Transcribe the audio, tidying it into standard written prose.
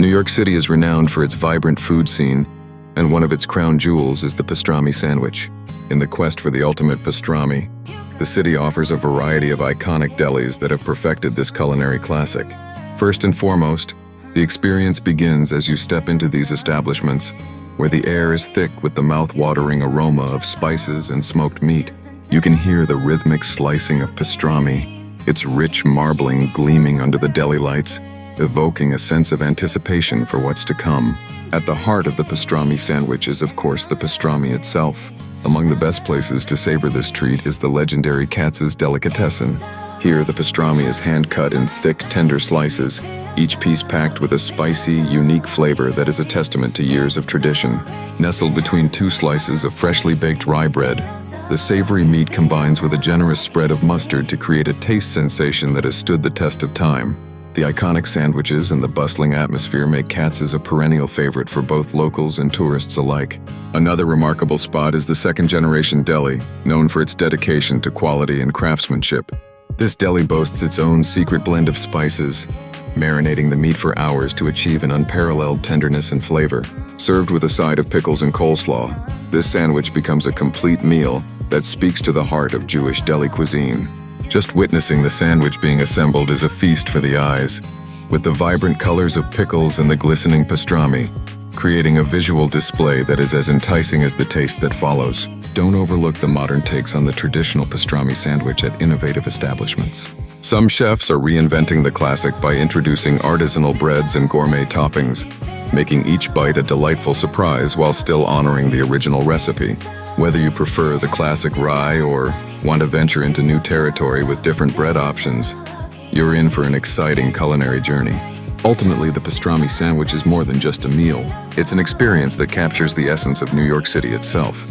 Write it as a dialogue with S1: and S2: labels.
S1: New York City is renowned for its vibrant food scene, and one of its crown jewels is the pastrami sandwich. In the quest for the ultimate pastrami, the city offers a variety of iconic delis that have perfected this culinary classic. First and foremost, the experience begins as you step into these establishments, where the air is thick with the mouth-watering aroma of spices and smoked meat. You can hear the rhythmic slicing of pastrami, its rich marbling gleaming under the deli lights, evoking a sense of anticipation for what's to come. At the heart of the pastrami sandwich is, of course, the pastrami itself. Among the best places to savor this treat is the legendary Katz's Delicatessen. Here, the pastrami is hand-cut in thick, tender slices, each piece packed with a spicy, unique flavor that is a testament to years of tradition. Nestled between two slices of freshly baked rye bread, the savory meat combines with a generous spread of mustard to create a taste sensation that has stood the test of time. The iconic sandwiches and the bustling atmosphere make Katz's a perennial favorite for both locals and tourists alike. Another remarkable spot is the second-generation deli, known for its dedication to quality and craftsmanship. This deli boasts its own secret blend of spices, marinating the meat for hours to achieve an unparalleled tenderness and flavor. Served with a side of pickles and coleslaw, this sandwich becomes a complete meal that speaks to the heart of Jewish deli cuisine. Just witnessing the sandwich being assembled is a feast for the eyes, with the vibrant colors of pickles and the glistening pastrami, creating a visual display that is as enticing as the taste that follows. Don't overlook the modern takes on the traditional pastrami sandwich at innovative establishments. Some chefs are reinventing the classic by introducing artisanal breads and gourmet toppings, making each bite a delightful surprise while still honoring the original recipe. Whether you prefer the classic rye or want to venture into new territory with different bread options, you're in for an exciting culinary journey. Ultimately, the pastrami sandwich is more than just a meal. It's an experience that captures the essence of New York City itself.